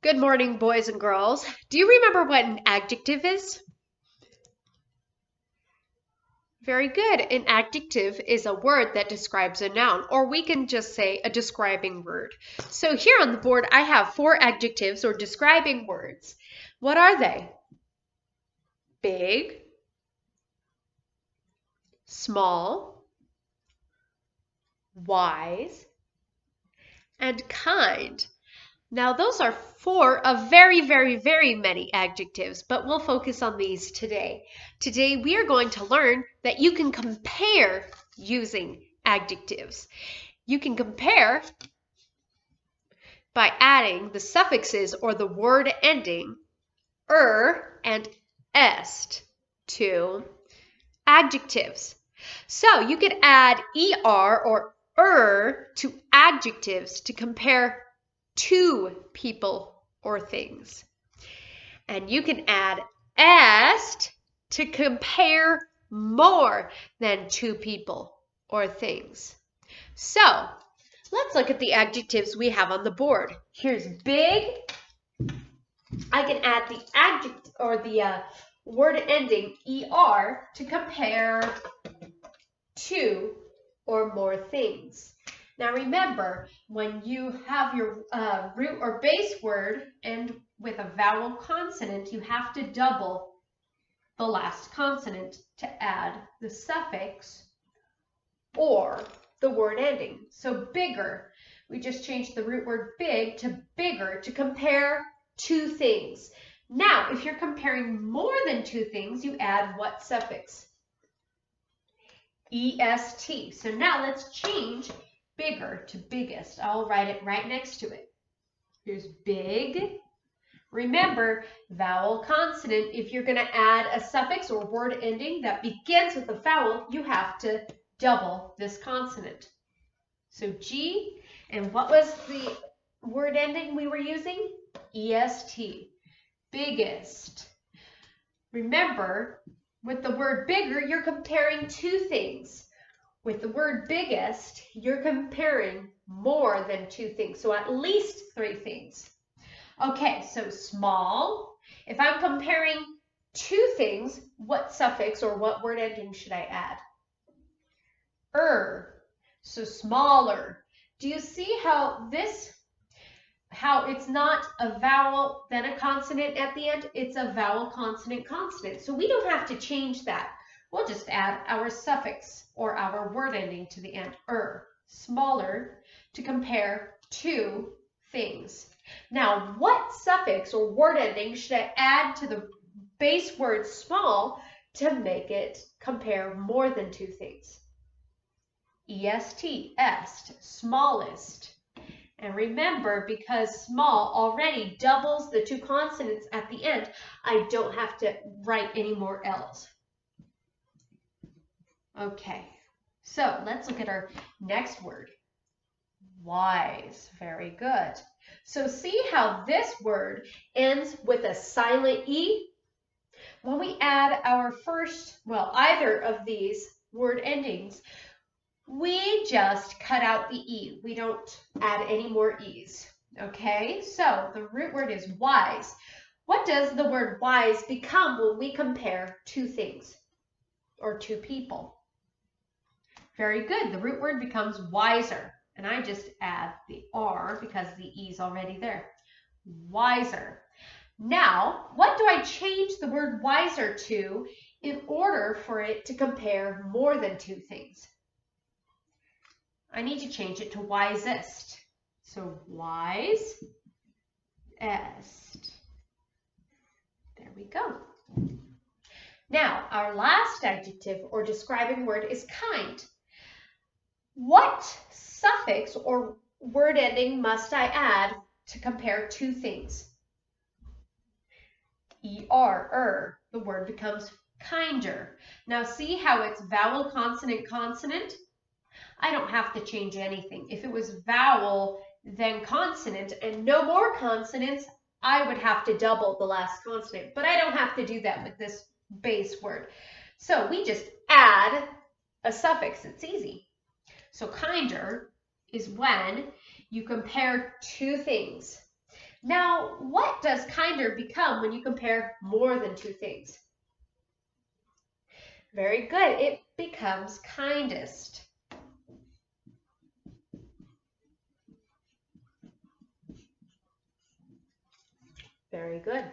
Good morning, boys and girls. Do you remember what an adjective is? Very good. An adjective is a word that describes a noun, or we can just say a describing word. So here on the board, I have 4 adjectives or describing words. What are they? Big, small, wise, and kind. Now, those are 4 of very, very, very many adjectives, but we'll focus on these today. Today, we are going to learn that you can compare using adjectives. You can compare by adding the suffixes or the word ending and est to adjectives. So you could add er or to adjectives to compare two people or things. And you can add est to compare more than two people or things. So let's look at the adjectives we have on the board. Here's big. I can add the adjective or the word ending er to compare two or more things. Now remember, when you have your root or base word end with a vowel consonant, you have to double the last consonant to add the suffix or the word ending. So bigger, we just changed the root word big to bigger to compare two things. Now, if you're comparing more than two things, you add what suffix? est. So now let's change bigger to biggest. I'll write it right next to it. Here's big. Remember, vowel consonant, if you're going to add a suffix or word ending that begins with a vowel, you have to double this consonant. So G, and what was the word ending we were using? est, biggest. Remember, with the word bigger, you're comparing two things. With the word biggest, you're comparing more than two things, so at least three things. Okay, so small. If I'm comparing two things, what suffix or what word ending should I add? So smaller. Do you see how it's not a vowel then a consonant at the end? It's a vowel consonant consonant. So we don't have to change that. We'll just add our suffix or our word ending to the end, smaller, to compare two things. Now, what suffix or word ending should I add to the base word small to make it compare more than two things? est, smallest. And remember, because small already doubles the two consonants at the end, I don't have to write any more L's. Okay, so let's look at our next word. Wise. Very good. So see how this word ends with a silent E? When we add our either of these word endings, we just cut out the E. We don't add any more E's. Okay, so the root word is wise. What does the word wise become when we compare two things or two people? Very good. The root word becomes wiser. And I just add the R because the E is already there. Wiser. Now, what do I change the word wiser to in order for it to compare more than two things? I need to change it to wisest. So wisest. There we go. Now, our last adjective or describing word is kind. What suffix or word ending must I add to compare two things? The word becomes kinder. Now see how it's vowel, consonant, consonant? I don't have to change anything. If it was vowel, then consonant, and no more consonants, I would have to double the last consonant. But I don't have to do that with this base word. So we just add a suffix. It's easy. So kinder is when you compare two things. Now, what does kinder become when you compare more than two things? Very good. It becomes kindest. Very good.